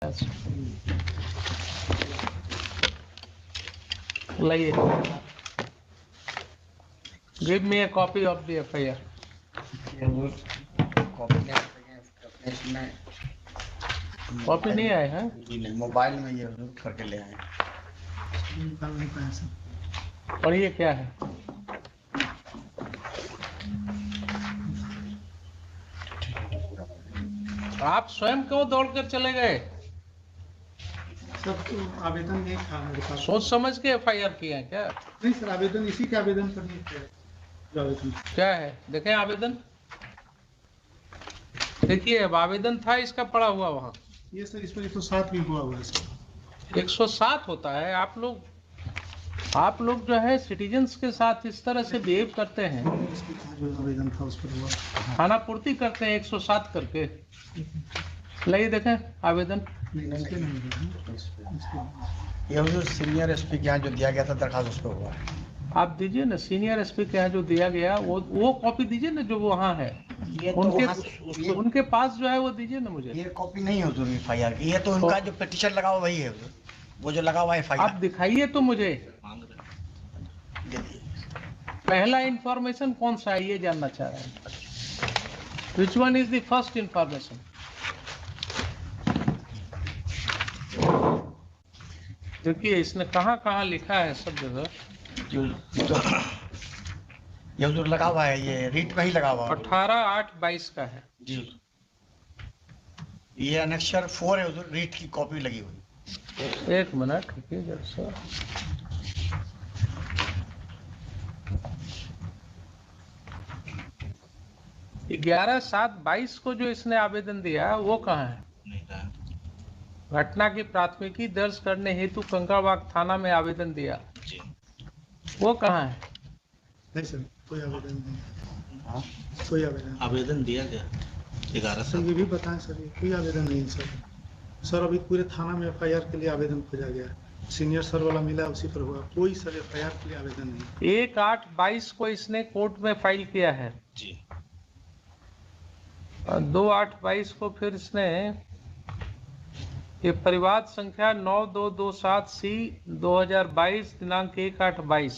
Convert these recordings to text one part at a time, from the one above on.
अच्छा लाइए, give me A copy of the FIR। Copy नहीं आए हैं, मोबाइल में ये करके ले आए। और ये क्या है? आप स्वयं क्यों दौड़कर चले गए? सर तो आवेदन नहीं था मेरे पास। सोच समझ के FIR किए हैं क्या? नहीं सर, आवेदन इसी के आवेदन पर नहीं किया। जो आवेदन क्या है देखें आवेदन, देखिए अब आवेदन था इसका पड़ा हुआ वहाँ। ये सर इस पर 107 भी हुआ है सर। 107 होता है। आप लोग जो है सिटीजन्स के साथ इस तरह से बिहेव करते हैं, जो आवेदन था उस पर हुआ। खाना पूर्ति करते हैं 107 करके। लाइए देखें आवेदन। ये जो सीनियर SP के यहाँ जो दिया गया था दरखास्त उस पर हुआ है। आप दीजिए ना सीनियर SP के यहाँ जो दिया गया वो कॉपी दीजिए ना जो वहाँ है। ये तो उनके पास जो है वो दीजिए ना मुझे। ये कॉपी नहीं है हुजूर FIR की, ये तो उनका जो पिटीशन लगा हुआ वही है हुजूर, वो जो लगा हुआ है FIR। आप दिखाइए तो मुझे पहला इंफॉर्मेशन कौन सा है ये जानना चाह रहे हैं। Which one is the first information? देखिए इसने कहाँ लिखा है सब जगह। ये हुजूर लगा हुआ है, ये रीट में ही लगा हुआ है। 18/8/22 का है जी, ये अनेक्शर 4 है हुजूर, रीट की कॉपी लगी हुई। एक मिनट रुकिए जरा सा। ये 11/7/22 को जो इसने आवेदन दिया वो कहाँ है? घटना की प्राथमिकी दर्ज करने हेतु कंकड़बाग थाना में आवेदन दिया, वो कहाँ है? नहीं सर, कोई आवेदन नहीं। कोई आवेदन दिया गया 11 सर, ये भी बताएं सर, ये कोई आवेदन नहीं सर। सर अभी पूरे थाना में FIR के लिए आवेदन खोजा गया, सीनियर सर वाला मिला उसी पर हुआ। कोई सर FIR के लिए आवेदन नहीं। 1/8/22 को इसने कोर्ट में फाइल किया है जी। 2/8/22 को फिर इसने ये परिवाद संख्या 9227C 2022 दिनांक 1/8/22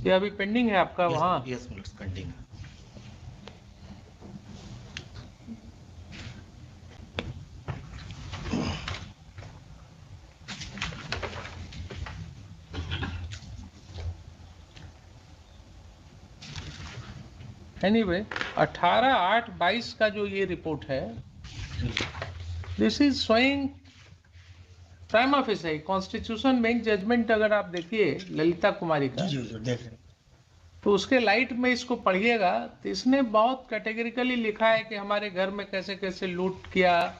ये अभी पेंडिंग है आपका वहाँ। यस मिनट्स पेंडिंग है। एनीवे 18/8/22 का जो ये रिपोर्ट है, this is showing prima facie constitution bench judgment. अगर आप देखिए ललिता कुमारी का, जी हुजूर देख रहे हैं। तो उसके लाइट में इसको पढ़िएगा तो इसने बहुत कैटेगरिकली लिखा है कि हमारे घर में कैसे कैसे लूट किया,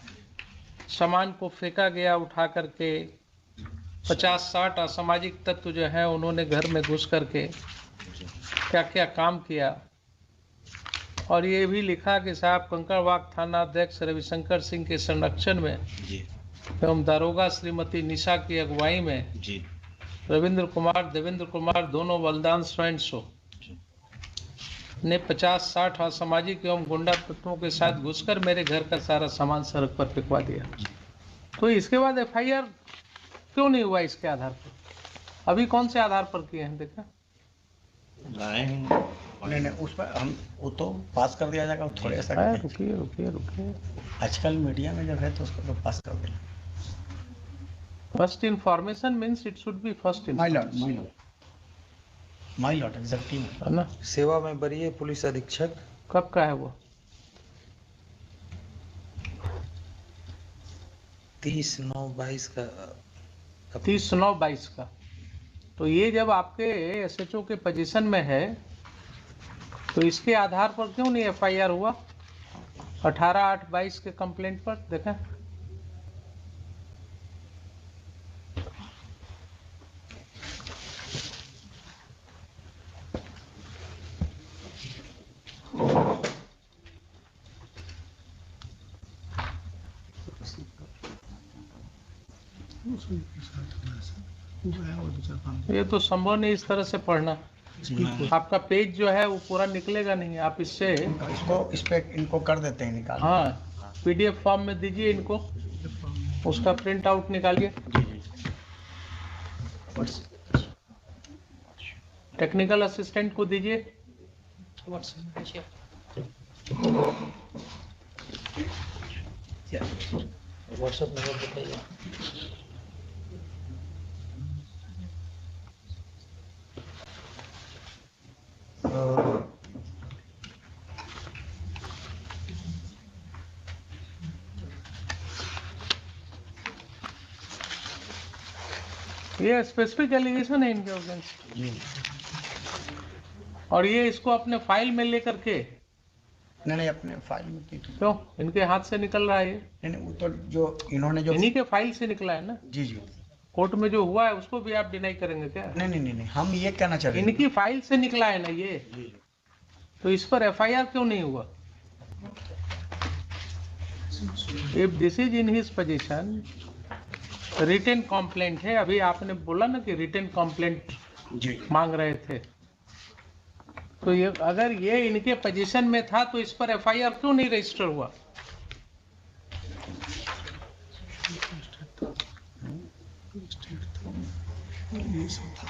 सामान को फेंका गया उठा करके, 50-60 असामाजिक तत्व जो है उन्होंने घर में घुस करके क्या क्या काम किया। और ये भी लिखा कि साहब कंकड़बाग थाना अध्यक्ष रविशंकर सिंह के संरक्षण में जी एवं दारोगा श्रीमती निशा की अगुवाई में जी रविंद्र कुमार देवेंद्र कुमार दोनों बलिदान स्वयं ने 50-60 असामाजिक एवं गुंडा तत्वों के साथ घुसकर मेरे घर का सारा सामान सड़क पर फेंकवा दिया। तो इसके बाद FIR क्यों नहीं हुआ इसके आधार पर? अभी कौन से आधार पर किए हैं देखा? नहीं उस पर हम वो तो पास कर दिया जाएगा, थोड़े ऐसा रुकिए आजकल मीडिया में जब है तो उसको तो पास कर देना। First information means it should be first my Lord exactly है ना। सेवा में वरीय पुलिस अधीक्षक। कब का है वो? 30/9/22 का। 30/9/22 का। तो ये जब आपके SHO के पोजीशन में है तो इसके आधार पर क्यों नहीं FIR हुआ 18/8/22 के कंप्लेंट पर? देखें ये तो संभव नहीं इस तरह से पढ़ना। आपका पेज जो है वो पूरा निकलेगा नहीं। आप इससे इसको इस पे इनको कर देते हैं निकाल। हाँ PDF फॉर्म में दीजिए इनको। उसका प्रिंट आउट निकालिए, टेक्निकल असिस्टेंट को दीजिए। व्हाट्सएप नंबर बताइए। ये स्पेसिफिक एलिगेशन है इनके अगेंस्ट, जी और ये इसको अपने फाइल में लेकर के, नहीं अपने फाइल में नहीं क्यों इनके हाथ से निकल रहा है ये? नहीं, वो तो जो इन्होंने जो इन्हीं के फाइल से निकला है ना। जी जी कोर्ट में जो हुआ है उसको भी आप डिनाई करेंगे क्या? नहीं, हम ये कहना चाह रहे हैं इनकी फाइल से निकला है ना ये, तो इस पर एफआईआर क्यों नहीं हुआ? If this is in his position, written complaint है। अभी आपने बोला ना कि रिटन कंप्लेंट जी मांग रहे थे, तो ये अगर ये इनके पोजीशन में था तो इस पर एफआईआर क्यों नहीं रजिस्टर हुआ? ये सब था।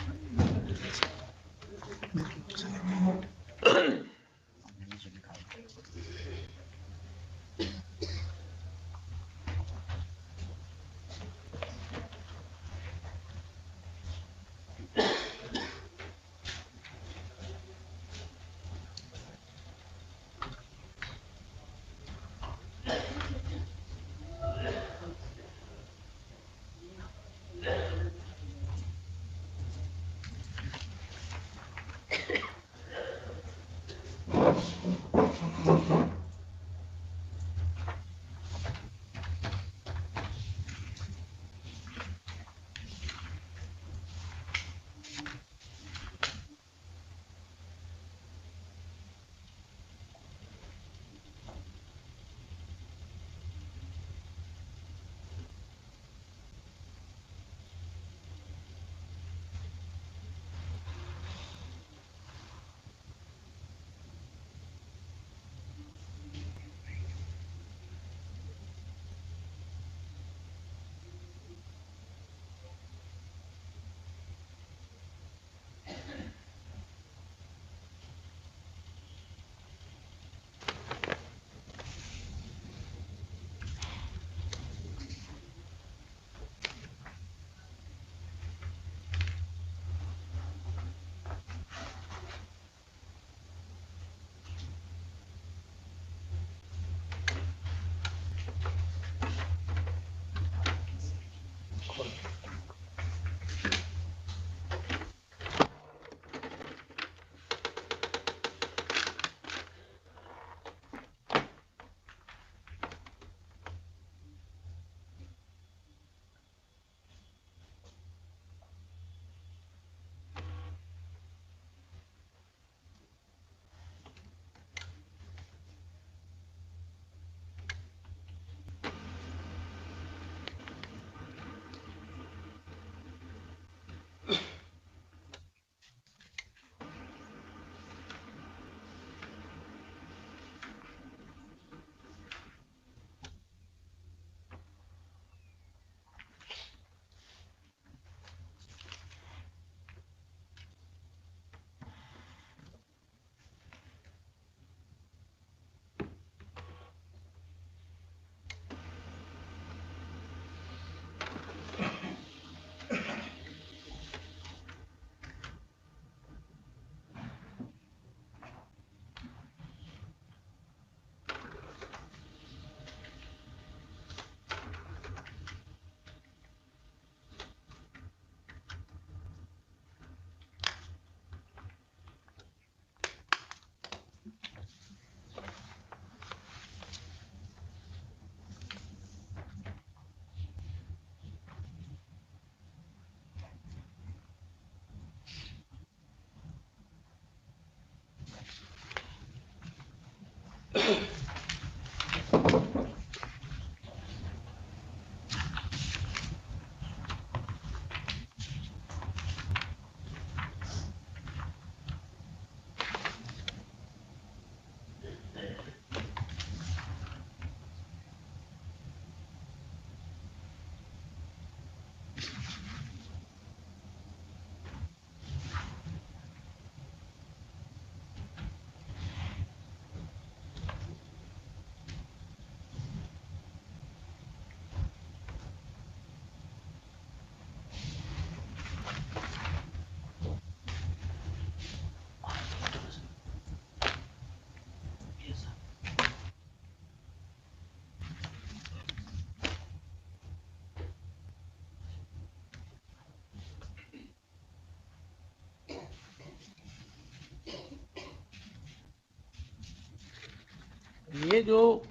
ये जो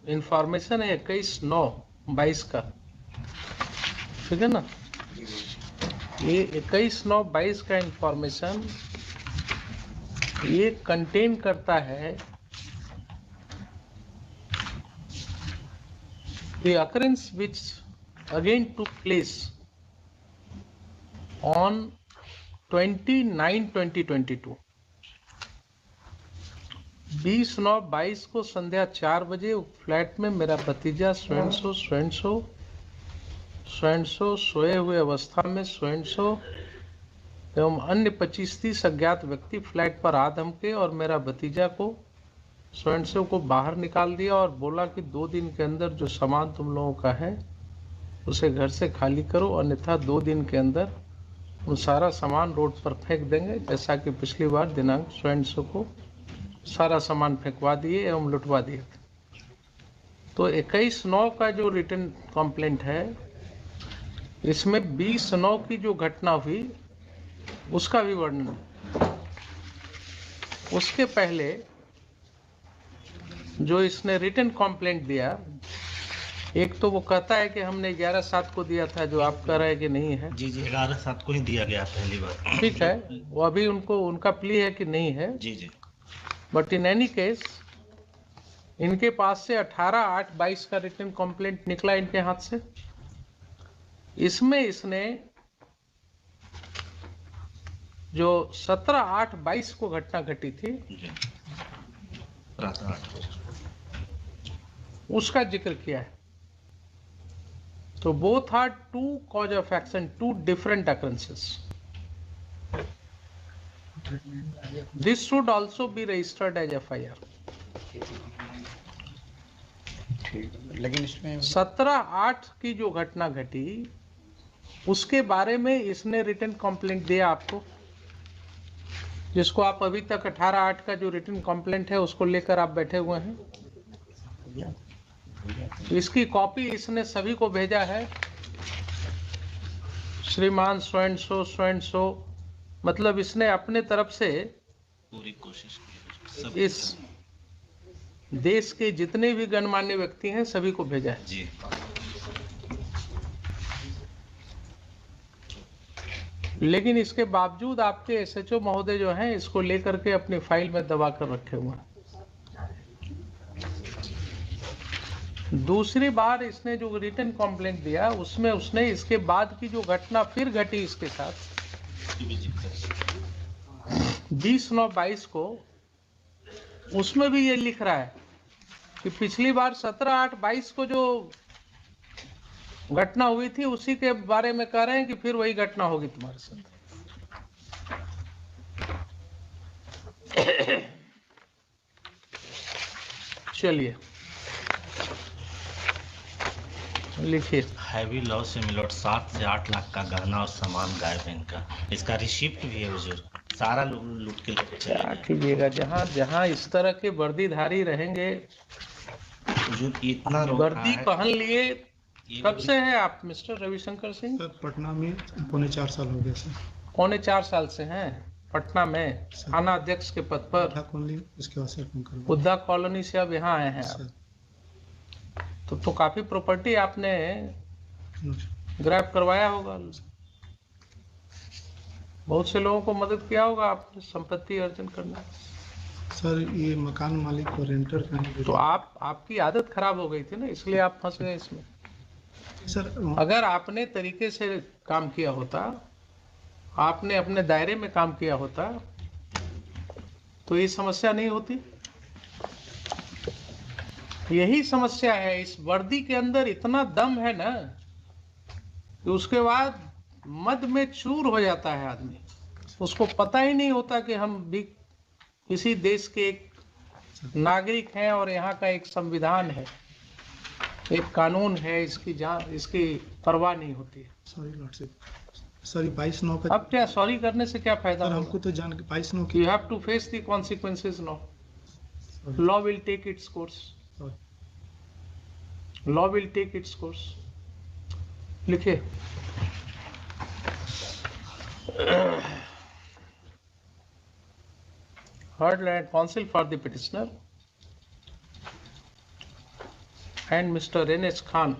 इंफॉर्मेशन है 21/9/22 का, ठीक है ना, ये 21/9/22 का इंफॉर्मेशन ये कंटेन करता है the occurrence which again took place on 29/2022। 20/9/22 को संध्या 4 बजे फ्लैट में मेरा भतीजा स्वयं सोए हुए अवस्था में स्वयं एवं अन्य 25-30 अज्ञात व्यक्ति फ्लैट पर आ धमके और मेरा भतीजा को स्वयं को बाहर निकाल दिया और बोला कि 2 दिन के अंदर जो सामान तुम लोगों का है उसे घर से खाली करो, अन्यथा 2 दिन के अंदर उन सारा सामान रोड पर फेंक देंगे, जैसा कि पिछली बार दिनांक स्वयं को सारा सामान फेंकवा दिए एवं लुटवा दिए थे। तो 21/9 का जो रिटन कंप्लेंट है, इसमें 20/9 की जो घटना हुई उसका भी वर्णन है। उसके पहले जो इसने रिटन कंप्लेंट दिया, एक तो वो कहता है कि हमने 11/7 को दिया था, जो आप कह रहे हैं कि नहीं है। जी 11/7 को ही दिया गया पहली बार। ठीक है, वो अभी उनका प्ली है कि नहीं है। जी बट इन एनी केस इनके पास से 18/8/22 का रिटन कंप्लेंट निकला इनके हाथ से। इसमें इसने जो 17/8/22 को घटना घटी थी जी रात 8 बजे उसका जिक्र किया है। तो both are 2 cause of action, 2 different occurrences. This should also be registered as FIR. लेकिन इसमें 17/8 की जो घटना घटी उसके बारे में इसने रिटन कंप्लेंट दिया आपको, जिसको आप अभी तक 18/8 का जो रिटन कंप्लेंट है उसको लेकर आप बैठे हुए हैं। इसकी कॉपी इसने सभी को भेजा है। श्रीमान स्वयं सो, मतलब इसने अपने तरफ से पूरी कोशिश की सब। इस देश के जितने भी गणमान्य व्यक्ति हैं सभी को भेजा है। जी लेकिन इसके बावजूद आपके SHO महोदय जो हैं इसको लेकर के अपनी फाइल में दबा कर रखे हुए हैं। दूसरी बार इसने जो रिटन कंप्लेंट दिया उसमें उसने इसके बाद की जो घटना फिर घटी इसके साथ 20/9/22 को, उसमें भी ये लिख रहा है कि पिछली बार 17/8/22 को जो घटना हुई थी उसी के बारे में कह रहे हैं कि फिर वही घटना होगी तुम्हारे साथ। चलिए लिखिए। हैवी लॉस से मिलोट 7 से 8 लाख का गहना और सामान गायब है इनका। इसका रिसिप्ट भी है हुजूर, सारा लूट के लेके चले क्या गए। कीजिएगा, जहाँ जहाँ इस तरह के वर्दीधारी रहेंगे, हुजूर इतना रोक वर्दी रहा है। पहन लिए। ये कब से हैं आप मिस्टर रविशंकर सिंह? सर पटना में 4.25 साल हो गए सर। 4.25 साल से हैं पटना में थाना अध्यक्ष के पद पर। पटना कॉलोनी उसके बाद सर करवा बुद्धा कॉलोनी से अब यहाँ आए हैं आप। सर। तो काफी प्रॉपर्टी आपने ग्रैब करवाया होगा, बहुत से लोगों को मदद किया होगा आपने संपत्ति अर्जन करना। सर ये मकान मालिक को रेंटर का तो आपकी आदत खराब हो गई थी ना, इसलिए आप फंस गए इसमें। सर अगर आपने तरीके से काम किया होता, आपने अपने दायरे में काम किया होता तो ये समस्या नहीं होती। यही समस्या है, इस वर्दी के अंदर इतना दम है ना कि उसके बाद मद में चूर हो जाता है आदमी। उसको पता ही नहीं होता कि हम भी किसी देश के एक नागरिक हैं और यहाँ का एक संविधान है, एक कानून है, इसकी परवाह नहीं होती है। सॉरी लॉर्डशिप, सर 22/9 का अब क्या सॉरी करने से क्या फायदा सर होगा? हमको तो जान के 22/9 की You have to face the consequences now. Law will take its course. Law will take its course. लिखिए। Heard land counsel for the petitioner. and Mr. N.S. Khan